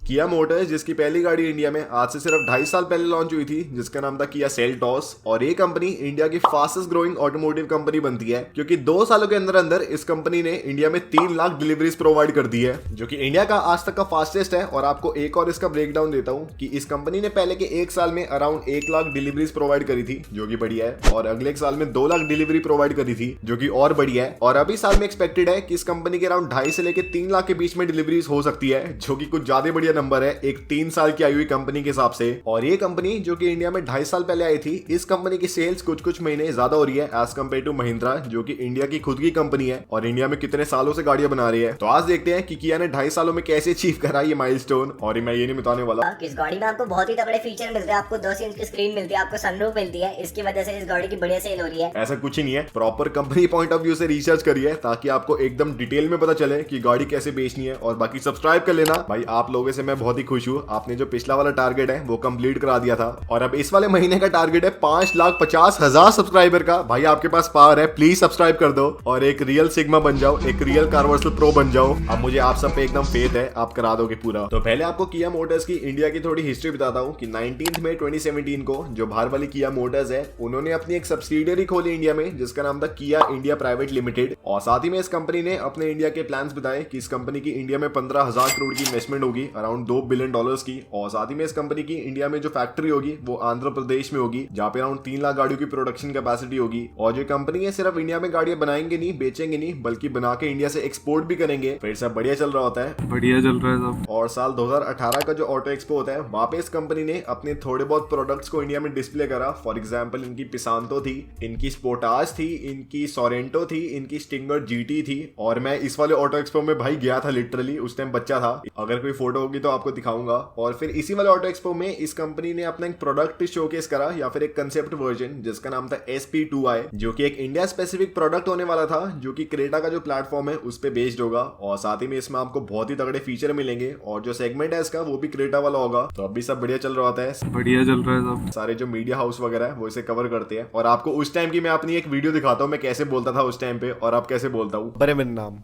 किया मोटर्स, जिसकी पहली गाड़ी इंडिया में आज से सिर्फ 2.5 साल पहले लॉन्च हुई थी, जिसका नाम था किया सेल्टॉस। और ये कंपनी इंडिया की फास्टेस्ट ग्रोइंग ऑटोमोटिव कंपनी बनती है, क्योंकि 2 सालों के अंदर अंदर इस कंपनी ने इंडिया में 3 लाख डिलीवरीज प्रोवाइड कर दी है, जो कि इंडिया का आज तक का फास्टेस्ट है। और आपको एक और इसका ब्रेकडाउन देता हूँ कि इस कंपनी ने पहले के 1 साल में अराउंड 1 लाख डिलीवरीज प्रोवाइड करी थी, जो कि बढ़िया है। और अगले एक साल में 2 लाख डिलीवरी प्रोवाइड करी थी, जो कि और बढ़िया है। और अभी साल में एक्सपेक्टेड है कि इस कंपनी के अराउंड 2.5 से लेकर 3 लाख के बीच में डिलीवरीज हो सकती है, जो कि कुछ ज्यादा बढ़िया नंबर है एक 3 साल की आई हुई कंपनी के हिसाब से। और ये कंपनी जो कि इंडिया में 2.5 साल पहले आई थी, इस कंपनी की सेल्स कुछ महीने ज्यादा हो रही है एज कम्पेयर टू महिंद्रा, जो कि इंडिया की खुद की कंपनी है और इंडिया में कितने सालों से गाड़ियां बना रही है। तो आज देखते हैं कि किया ने 2.5 सालों में कैसे अचीव करा ये माइलस्टोन। और मैं ये नहीं बताने वाला। इस गाड़ी में आपको बहुत ही तगड़े फीचर मिलते हैं। आपको 10 इंच की स्क्रीन मिलती है, आपको सनरूफ मिलती है, इसकी वजह से इस गाड़ी की बढ़िया सेल हो रही है। ऐसा कुछ ही नहीं है, proper company point of view से रिसर्च करिए ताकि आपको एकदम डिटेल में पता चले कि गाड़ी कैसे बेचनी है। और बाकी सब्सक्राइब कर लेना भाई, आप लोगों से मैं बहुत ही खुश हूँ। आपने जो पिछला वाला टारगेट है वो कंप्लीट करा दिया था, और अब इस वाले महीने का टारगेट है 5,50,000 सब्सक्राइबर का। भाई आपके पास पावर है, प्लीज सब्सक्राइब कर दो और एक रियल सिग्मा बन जाओ, एक रियल कार्वर्सल प्रो बन जाओ। अब मुझे आप सब पे एकदम फेथ है, आप करा दोगे पूरा। तो पहले आपको किया मोटर्स की इंडिया की थोड़ी हिस्ट्री बताता हूँ कि 19 मई 2017 को जो बाहर वाली किया मोटर्स है, उन्होंने अपनी एक सब्सिडियरी खोली इंडिया में, जिसका नाम था किया इंडिया प्राइवेट लिमिटेड। और साथ ही में इस कंपनी ने अपने इंडिया के प्लान्स बताए कि इस कंपनी की इंडिया में 15,000 करोड़ की इन्वेस्टमेंट होगी, अराउंड $2 बिलियन की। और साथ ही में इस कंपनी की इंडिया में जो फैक्ट्री होगी वो आंध्र प्रदेश में होगी, जहाँ पे अराउंड 3 लाख गाड़ियों की प्रोडक्शन कैपेसिटी होगी। और जो कंपनी है सिर्फ इंडिया में गाड़ियां बनाएंगे नहीं, बेचेंगे नहीं, बल्कि बना के इंडिया से एक्सपोर्ट भी करेंगे। फिर सब बढ़िया चल रहा होता है, बढ़िया चल रहा है सब। और साल 2018 का जो ऑटो एक्सपो होता है, वहां पे इस कंपनी ने अपने थोड़े बहुत प्रोडक्ट्स को इंडिया में डिस्प्ले करा। फॉर एग्जांपल इनकी पिसांतो थी, इनकी स्पोर्टाज थी, इनकी सोरेंटो थी, इनकी स्टिंगर जीटी थी। और मैं इस वाले ऑटो एक्सपो में भाई गया था, लिटरली उस टाइम बच्चा था। अगर कोई फोटो होगी तो आपको दिखाऊंगा। और फिर इसी वाले ऑटो एक्सपो में इस कंपनी ने अपना एक प्रोडक्ट शोकेस करा, या फिर एक कंसेप्ट वर्जन, जिसका नाम था SP2i, जो कि एक इंडिया स्पेसिफिक प्रोडक्ट होने वाला था, जो कि क्रेटा का जो प्लेटफॉर्म है उस पे बेस्ड होगा। और साथ ही में इसमें आपको बहुत ही तगड़े फीचर मिलेंगे, और जो सेगमेंट है इसका वो भी क्रेटा वाला होगा। तो अभी सब बढ़िया चल रहा होता है, बढ़िया चल रहा है सब। सारे जो मीडिया हाउस वगैरह है वो इसे कवर करते हैं। और आपको उस टाइम की मैं अपनी एक वीडियो दिखाता हूँ, मैं कैसे बोलता था उस टाइम पे और अब कैसे बोलता हूँ। बड़े मेरा नाम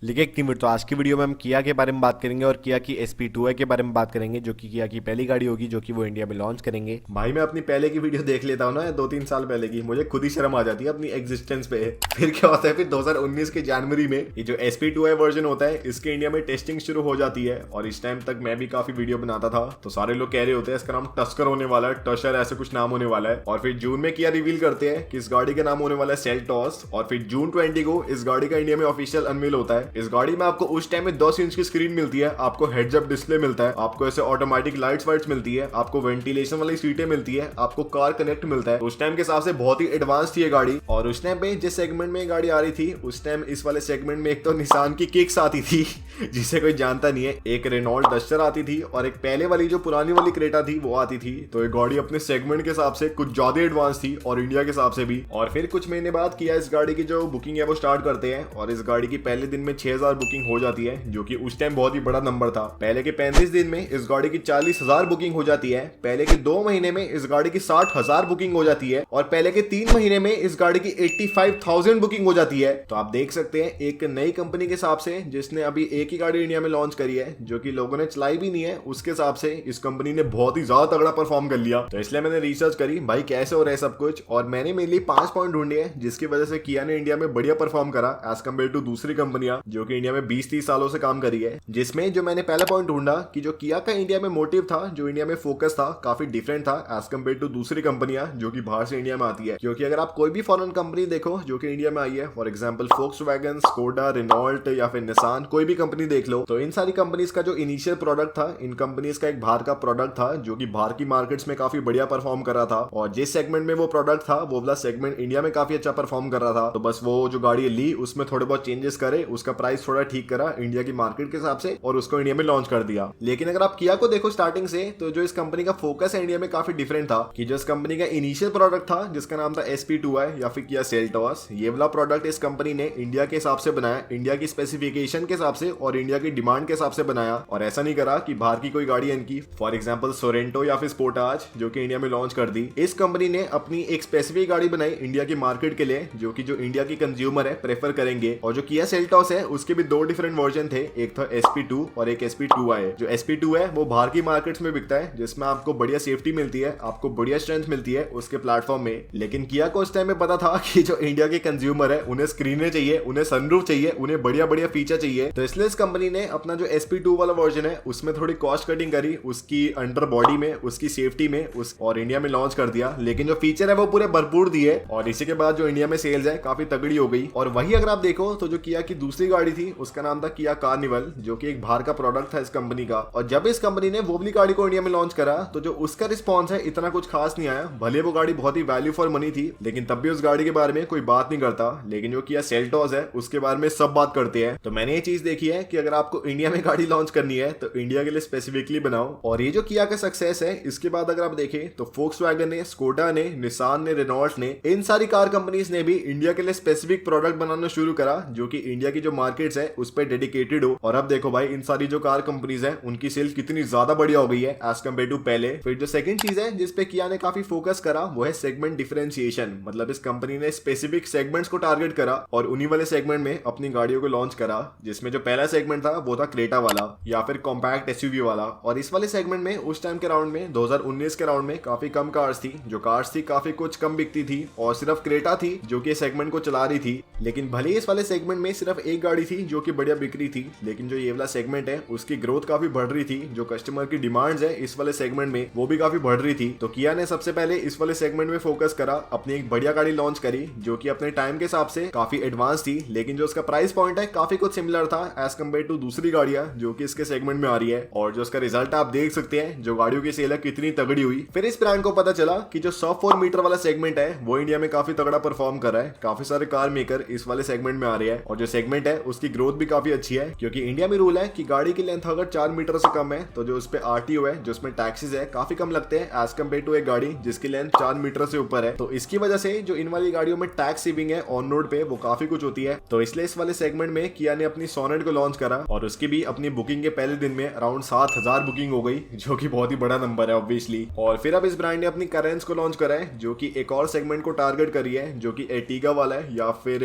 लिखे एक टीम। तो आज की वीडियो में हम किया के बारे में बात करेंगे और किया की SP2i के बारे में बात करेंगे, जो कि किया की पहली गाड़ी होगी जो कि वो इंडिया में लॉन्च करेंगे। भाई मैं अपनी पहले की वीडियो देख लेता हूँ ना, 2-3 साल पहले की, मुझे खुद ही शर्म आ जाती है अपनी एग्जिस्टेंस पे। फिर क्या होता है, फिर 2019 के जनवरी में ये जो SP2i वर्जन होता है, इसके इंडिया में टेस्टिंग शुरू हो जाती है। और इस टाइम तक मैं भी काफी वीडियो बनाता था, तो सारे लोग कह रहे होते हैं इसका नाम टस्कर होने वाला है, टशर ऐसे कुछ नाम होने वाला है। और फिर जून में किया रिवील करते हैं कि इस गाड़ी का नाम होने वाला है सेल्टॉस। और फिर जून 20 को इस गाड़ी का इंडिया में ऑफिशियल अनवील होता है। इस गाड़ी में आपको उस टाइम में 10 इंच की स्क्रीन मिलती है, आपको हेड्स अप डिस्प्ले मिलता है, आपको ऐसे ऑटोमेटिक लाइट्स वाइट्स मिलती है, आपको वेंटिलेशन वाली सीटें मिलती है, आपको कार कनेक्ट मिलता है। उस टाइम के हिसाब से बहुत ही एडवांस थी ये गाड़ी। और उस टाइम पे जिस सेगमेंट में ये गाड़ी आ रही थी, उस टाइम इस वाले सेगमेंट में एक तो निसान की किक्स आती थी जिसे कोई जानता नहीं है, एक रेनॉल्ट डस्टर आती थी, और एक पहले वाली जो पुरानी वाली क्रेटा थी वो आती थी। तो ये गाड़ी अपने सेगमेंट के हिसाब से कुछ ज्यादा एडवांस थी, और इंडिया के हिसाब से भी। और फिर कुछ महीने बाद किया इस गाड़ी की जो बुकिंग है वो स्टार्ट करते हैं, और इस गाड़ी की पहले दिन में 6,000 बुकिंग हो जाती है, जो कि उस टाइम बहुत ही बड़ा नंबर था। पहले के 35 दिन में इस गाड़ी की 40,000 बुकिंग हो जाती है, पहले के 2 महीने में इस गाड़ी की 60,000 बुकिंग हो जाती है, और पहले के 3 महीने में इस गाड़ी की 85,000 बुकिंग हो जाती है। तो आप देख सकते हैं एक नई कंपनी के हिसाब से, जिसने अभी एक ही गाड़ी इंडिया में लॉन्च करी है, जो कि लोगों ने चलाई भी नहीं है, उसके हिसाब से इस कंपनी ने बहुत ही ज्यादा तगड़ा परफॉर्म कर लिया। तो इसलिए मैंने रिसर्च करी भाई कैसे हो रहा है सब कुछ, और मैंने मेनली 5 पॉइंट ढूंढे हैं जिसकी वजह से किया ने इंडिया में बढ़िया परफॉर्म करा एज कम्पेयर टू दूसरी कंपनियां जो कि इंडिया में 20-30 सालों से काम करी है। जिसमें जो मैंने पहला पॉइंट ढूंढा कि जो किया का इंडिया में मोटिव था, जो इंडिया में फोकस था, काफी डिफरेंट था एज कम्पेयर टू दूसरी कंपनियां जो कि बाहर से इंडिया में आती है। क्योंकि अगर आप कोई भी फॉरेन कंपनी देखो जो कि इंडिया में आई है, for example Volkswagen, Skoda, Renault या फिर निसान, कोई भी कंपनी देख लो, तो इन सारी कंपनीज का जो इनिशियल प्रोडक्ट था, इन कंपनीज का एक बाहर का प्रोडक्ट था जो कि बाहर की मार्केट्स में काफी बढ़िया परफॉर्म कर रहा था। और जिस सेगमेंट में वो प्रोडक्ट था, वो वाला सेगमेंट इंडिया में काफी अच्छा परफॉर्म कर रहा था। तो बस वो जो गाड़ी ली उसमें थोड़े बहुत चेंजेस करे, उसका प्राइस थोड़ा ठीक करा इंडिया की मार्केट के हिसाब से, और उसको इंडिया में लॉन्च कर दिया। लेकिन अगर आप किया को देखो स्टार्टिंग से, तो जो इस कंपनी का फोकस है इंडिया में काफी डिफरेंट था। कि जो इस कंपनी का इनिशियल प्रोडक्ट था जिसका नाम था SP2i या फिर किया सेल्टॉस, ये वाला प्रोडक्ट इस कंपनी ने इंडिया के हिसाब से बनाया, इंडिया की स्पेसिफिकेशन के हिसाब से और इंडिया की डिमांड के हिसाब से बनाया। और ऐसा नहीं करा कि बाहर की कोई गाड़ी इनकी, फॉर एग्जांपल सोरेंटो या फिर स्पोर्टाज जो कि इंडिया में लॉन्च कर दी। इस कंपनी ने अपनी एक स्पेसिफिक गाड़ी बनाई इंडिया की मार्केट के लिए, जो कि जो इंडिया की कंज्यूमर है प्रेफर करेंगे। और जो किया सेल्टॉस है उसके भी दो डिफरेंट वर्जन थे, एक था SP2 और एक SP2i। जो SP2 है वो बाहर की मार्केट्स में बिकता है, जिसमें आपको बढ़िया सेफ्टी मिलती है, आपको बढ़िया स्ट्रेंथ मिलती है उसके प्लेटफॉर्म में। लेकिन किया को उस टाइम में पता था कि जो इंडिया के कंज्यूमर है उन्हें स्क्रीनें चाहिए, उन्हें सनरूफ चाहिए, उन्हें बढ़िया बढ़िया फीचर चाहिए। तो इसलिए इस कंपनी ने अपना जो SP2 वाला वर्जन है उसमें थोड़ी कॉस्ट कटिंग करी, उसकी अंडर बॉडी में, उसकी सेफ्टी में, और इंडिया में लॉन्च कर दिया। लेकिन जो फीचर है वो पूरे भरपूर दिए और इसी के बाद जो इंडिया में सेल्स है काफी तगड़ी हो गई। और वही अगर आप देखो तो जो किया की दूसरी गाड़ी थी उसका नाम था किया कार्निवल, जो कि एक बाहर का प्रोडक्ट था इस कंपनी का। और जब इस कंपनी ने वो वाली गाड़ी को इंडिया में लॉन्च करा तो जो उसका रिस्पॉन्स है इतना कुछ खास नहीं आया। भले वो गाड़ी बहुत ही वैल्यू फॉर मनी थी, लेकिन तब भी उस गाड़ी के बारे में कोई बात नहीं करता। लेकिन जो किया सेल्टोस है उसके बारे में सब बात करते हैं। तो मैंने ये चीज देखी है कि अगर आपको इंडिया में गाड़ी लॉन्च करनी है तो इंडिया के लिए स्पेसिफिकली बनाओ। और ये जो किया का सक्सेस है इसके बाद अगर आप देखें तो फोक्सवैगन ने, स्कोडा ने, निसान ने, रेनॉल्ट ने, इन सारी कार कंपनीज ने भी इंडिया के लिए स्पेसिफिक प्रोडक्ट बनाना शुरू करा जो कि इंडिया की जो मार्केट्स है उस पर डेडिकेटेड हो। और अब देखो भाई इन सारी जो कार कंपनीज है उनकी सेल कितनी ज्यादा बढ़िया हो गई है एज कम्पेयर टू पहले। फिर जो सेकंड चीज है जिसपे किया ने काफी फोकस करा वो है सेगमेंट डिफरेंशिएशन। मतलब इस कंपनी ने स्पेसिफिक सेगमेंट्स को टारगेट करा और उन्हीं वाले सेगमेंट में अपनी गाड़ियों को लॉन्च करा, जिसमें जो पहला सेगमेंट था वो था क्रेटा वाला या फिर कॉम्पैक्ट SUV वाला। और इस वाले सेगमेंट में उस टाइम के राउंड में 2019 के राउंड में काफी कम कार्स थी, जो कार्स थी काफी कुछ कम बिकती थी और सिर्फ क्रेटा थी जो कि सेगमेंट को चला रही थी। लेकिन भले इस वाले सेगमेंट में सिर्फ एक गाड़ी थी जो कि बढ़िया बिक रही थी, लेकिन जो ये वाला सेगमेंट है उसकी ग्रोथ काफी बढ़ रही थी। जो कस्टमर की डिमांड्स है इस वाले सेगमेंट में वो भी काफी बढ़ रही थी। तो किया ने सबसे पहले इस वाले सेगमेंट में फोकस करा, अपनी एक बढ़िया गाड़ी लॉन्च करी जो कि अपने टाइम के हिसाब से काफी एडवांस थी, लेकिन जो उसका प्राइस पॉइंट है काफी कुछ सिमिलर था एज कम्पेयर टू दूसरी गाड़ियां जो कि इसके सेगमेंट में आ रही है। और जो उसका रिजल्ट आप देख सकते हैं, जो गाड़ियों की सेल है कितनी तगड़ी हुई। फिर इस ब्रांड को पता चला कि जो सब 4 मीटर वाला सेगमेंट है वो इंडिया में काफी तगड़ा परफॉर्म कर रहा है, काफी सारे कार मेकर इस वाले सेगमेंट में आ रहे हैं और जो सेगमेंट है उसकी ग्रोथ भी काफी अच्छी है। क्योंकि इंडिया में रूल है कि गाड़ी की लेंथ अगर 4 मीटर से कम है तो जो उस पे RTO है, जो उसमें टैक्सेस है, काफी कम लगते हैं एज कम्पेयर टू एक गाड़ी जिसकी लेंथ 4 मीटर से ऊपर है। तो इसकी वजह से जो इन वाली गाड़ियों में टैक्स सेविंग है ऑन रोड पे वो काफी कुछ होती है। तो इसलिए इस वाले सेगमेंट में किया ने अपनी सोनेट को लॉन्च करा और उसकी भी अपनी बुकिंग के पहले दिन में अराउंड 7000 बुकिंग हो गई, जो कि बहुत ही बड़ा नंबर है ऑब्वियसली। और फिर अब इस ब्रांड ने अपनी करेंस को लॉन्च करा है जो कि एक और सेगमेंट को टारगेट करी है, जो कि एर्टिगा वाला है या फिर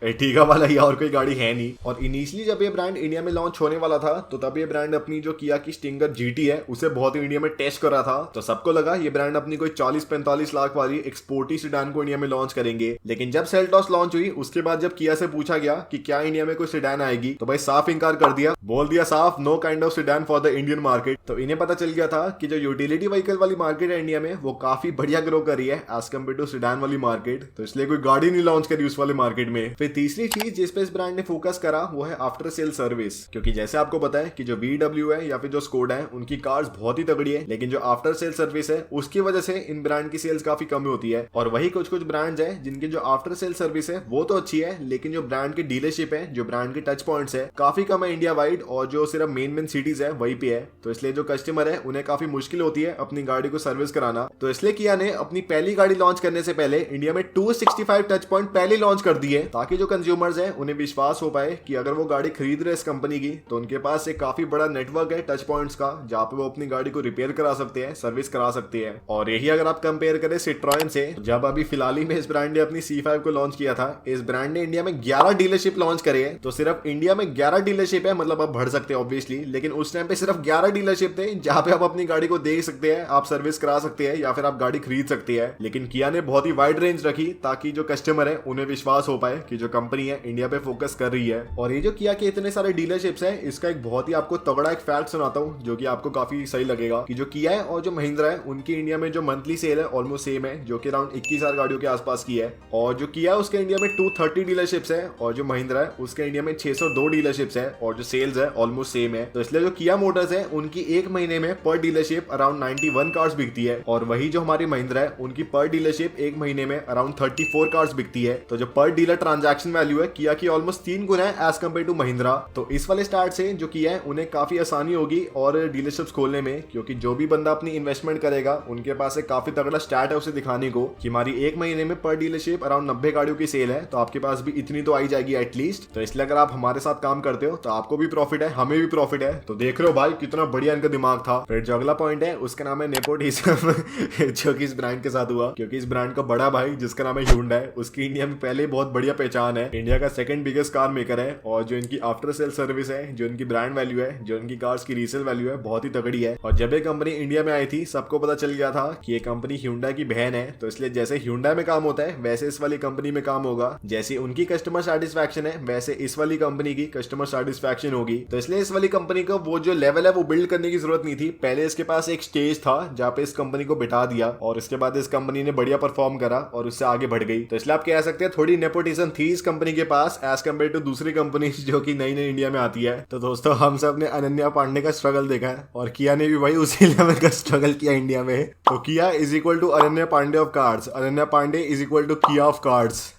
एर्टिगा वाला या और कोई गाड़ी है नहीं। और इनिशियली जब ये ब्रांड इंडिया में लॉन्च होने वाला था तो तब ये ब्रांड अपनी जो किया की स्टिंगर GT है उसे बहुत ही इंडिया में टेस्ट कर रहा था। तो सबको लगा ये ब्रांड अपनी कोई 40-45 लाख वाली एक्सपोर्टी सेडान को इंडिया में लॉन्च करेंगे। लेकिन जब सेल्टॉस लॉन्च हुई उसके बाद जब किया से पूछा गया कि क्या इंडिया में कोई सेडान आएगी तो भाई साफ इंकार कर दिया, बोल दिया साफ know kind of sedan for the Indian market. तो इन्हें पता चल गया था कि जो यूटिलिटी व्हीकल वाली मार्केट है इंडिया में वो काफी बढ़िया ग्रो कर रही है एज कम्पेयर टू सेडान वाली मार्केट, तो इसलिए कोई गाड़ी नहीं लॉन्च करी उस वाले मार्केट में। फिर तीसरी चीज जिस पे इस ब्रांड ने फोकस करा वो है आफ्टर सेल सर्विस। क्योंकि जैसे आपको पता है कि जो VW है या फिर जो स्कोडा है उनकी कार्स बहुत ही तगड़ी है, लेकिन जो आफ्टर सेल सर्विस है उसकी वजह से इन ब्रांड की सेल्स काफी कम होती है। और वही कुछ कुछ ब्रांड्स हैं जिनकी जो आफ्टर सेल सर्विस है वो तो अच्छी है, लेकिन जो ब्रांड की डीलरशिप है, जो ब्रांड के टच पॉइंट्स है काफी कम है इंडिया वाइड, और जो सिर्फ मेन सिटीज है वहीं पे है। तो इसलिए जो कस्टमर है उन्हें काफी मुश्किल होती है अपनी गाड़ी को सर्विस कराना। तो इसलिए किया ने अपनी पहली गाड़ी लॉन्च करने से पहले इंडिया में 265 टच पॉइंट पहले लॉन्च कर दिए, ताकि जो कंज्यूमर्स है उन्हें विश्वास हो पाए कि अगर वो गाड़ी खरीद रहे इस कंपनी की तो उनके पास एक काफी बड़ा नेटवर्क है टच पॉइंट्स का, जहाँ पे वो अपनी गाड़ी को रिपेयर करा सकते हैं, सर्विस करा सकते हैं। और यही अगर आप कंपेयर करें सिट्रॉयन से, जब अभी फिलहाल ही में इस ब्रांड ने अपनी C5 को लॉन्च किया था, इस ब्रांड ने इंडिया में 11 डीलरशिप लॉन्च करे हैं। तो सिर्फ इंडिया में 11 डीलरशिप है, मतलब आप बढ़ सकते हैं ऑब्वियसली, लेकिन उस टाइम पे सिर्फ 11 डीलरशिप थे जहां पे आप अपनी गाड़ी को देख सकते हैं, आप सर्विस करा सकते हैं या फिर आप गाड़ी खरीद सकते हैं। लेकिन किया ने बहुत ही वाइड रेंज रखी ताकि जो कस्टमर है उन्हें विश्वास हो पाए कि जो कंपनी है इंडिया पे फोकस कर रही है। और ये जो किया के इतने सारे डीलरशिप्स हैं, इसका एक बहुत ही आपको तगड़ा एक फैक्ट सुनाता हूँ जो कि आपको काफी सही लगेगा कि जो किया है और जो महिंद्रा है उनकी इंडिया में जो मंथली सेल है ऑलमोस्ट सेम है, जो कि अराउंड 21,000 गाड़ियों के आसपास की है। और जो किया है उसके इंडिया में 230 डीलरशिप्स है और जो महिंद्रा है उसके इंडिया में 602 डीलरशिप्स है और जो सेल्स है ऑलमोस्ट सेम है। तो इसलिए जो किया मोटर्स है उनकी एक महीने में पर डीलरशिप अराउंड 91 कार्स बिकती है, और वही जो हमारी महिंद्रा है उनकी पर डीलरशिप एक महीने में अराउंड 34 कार्स बिकती है। तो जो पर डीलर ट्रांजैक्शन वैल्यू है किया की ऑलमोस्ट 3 गुना है एज कम्पेयर टू महिंद्रा। तो इस वाले स्टार्ट से जो किया है उन्हें काफी आसानी होगी और डीलरशिप्स खोलने में, क्योंकि जो भी बंदा अपनी इन्वेस्टमेंट करेगा उनके पास एक काफी तगड़ा स्टार्ट है उसे दिखाने को कि हमारी एक महीने में पर डीलरशिप अराउंड 90 गाड़ियों की सेल है, तो आपके पास भी इतनी तो आई जाएगी एटलीस्ट। तो इसलिए अगर आप हमारे साथ काम करते हो तो आपको भी प्रॉफिट है, हमें भी प्रॉफिट है। तो देख रहे हो भाई कितना बढ़िया इनका दिमाग था। फिर जो अगला पॉइंट है उसका नाम है नेपोटिज्म जो कि इस ब्रांड के साथ हुआ, क्योंकि इस ब्रांड का बड़ा भाई जिसका नाम है Hyundai, उसकी इंडिया में पहले बहुत बढ़िया पहचान है, इंडिया का सेकंड बिगेस्ट कार मेकर है और जो इनकी आफ्टर सेल सर्विस है, जो इनकी ब्रांड वैल्यू है, जो इनकी कार्स की रीसेल वैल्यू है, बहुत ही तगड़ी है। और जब ये कंपनी इंडिया में आई थी सबको पता चल गया था कि ये कंपनी Hyundai की बहन है, तो इसलिए जैसे Hyundai में काम होता है वैसे इस वाली कंपनी में काम होगा। जैसी उनकी कस्टमर सेटिस्फैक्शन है वैसे इस वाली कंपनी की कस्टमर सेटिस्फैक्शन होगी। तो इसलिए इस वाली कंपनी का वो जो लेवल है वो बिल्ड करने की जरूरत नहीं थी। पहले इसके पास एक स्टेज था जहाँ पे इस कंपनी को बिठा दिया और इसके बाद इस कंपनी ने बढ़िया परफॉर्म करा और उससे आगे बढ़ गई। तो इसलिए आप कह सकते हैं थोड़ी नेपोटिज्म थी इस कंपनी के पास एज कम्पेयर टू दूसरी कंपनी जो कि नई नई इंडिया में आती है। तो दोस्तों हम सब ने अनन्या पांडे का स्ट्रगल देखा है और किया ने भी भाई उसी लेवल का स्ट्रगल किया इंडिया में। तो Kia is equal to Ananya Pandey of cards, Ananya Pandey is equal to Kia of cards.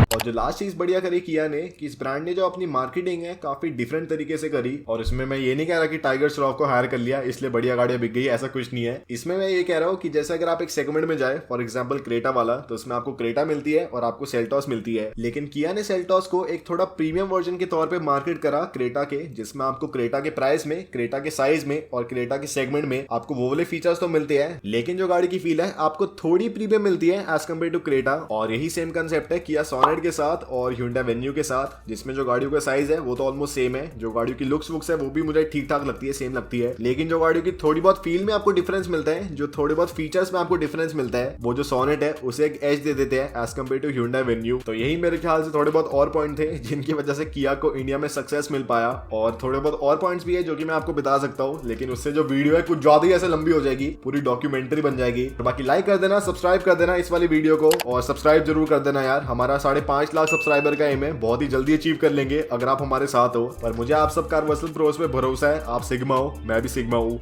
और जो लास्ट चीज बढ़िया करी किया ने कि इस ब्रांड ने जो अपनी मार्केटिंग है काफी डिफरेंट तरीके से करी। और इसमें मैं ये नहीं कह रहा कि टाइगर श्रॉफ को हायर कर लिया इसलिए बढ़िया गाड़ियां बिक गई, ऐसा कुछ नहीं है। इसमें मैं ये कह रहा हूँ कि जैसे अगर आप एक सेगमेंट में जाए फॉर एग्जाम्पल क्रेटा वाला, तो उसमें आपको क्रेटा मिलती है और आपको सेल्टॉस मिलती है। लेकिन किया ने सेल्टॉस को एक थोड़ा प्रीमियम वर्जन के तौर पर मार्केट करा क्रेटा के, जिसमें आपको क्रेटा के प्राइस में, क्रेटा के साइज में और क्रेटा के सेगमेंट में आपको वो वाले फीचर्स तो मिलते हैं, लेकिन जो गाड़ी की फील है आपको थोड़ी प्रीमियम मिलती है एज कम्पेयर टू क्रेटा। और यही सेम कंसेप्ट है किया सोनेट के साथ और Hyundai Venue के साथ, जिसमें जो गाड़ियों का साइज है वो तो ऑलमोस्ट सेम है। जो गाड़ियों की लुक्स वुक्स है वो भी मुझे ठीक ठाक लगती है, सेम लगती है। लेकिन जो गाड़ियों की थोड़ी बहुत फील में आपको डिफरेंस मिलता है, जो थोड़े बहुत फीचर्स में आपको डिफरेंस मिलता है, वो जो सोनेट है उसे एक एज दे देते हैं as compared to Hyundai Venue। तो यही मेरे ख्याल से थोड़े बहुत और पॉइंट थे जिनकी वजह से किया को इंडिया में सक्सेस मिल पाया। और थोड़े बहुत और पॉइंट्स भी है जो कि मैं आपको बता सकता हूँ, लेकिन उससे जो वीडियो है कुछ ज्यादा ही ऐसे लंबी हो जाएगी, पूरी डॉक्यूमेंट्री बन जाएगी। तो बाकी लाइक कर देना, सब्सक्राइब कर देना इस वाली वीडियो को, और सब्सक्राइब जरूर कर देना यार। हमारा 5.5 लाख सब्सक्राइबर का एम है, बहुत ही जल्दी अचीव कर लेंगे अगर आप हमारे साथ हो। पर मुझे आप सब कार वर्सल प्रोस पे भरोसा है, आप सिग्मा हो, मैं भी सिग्मा हूँ।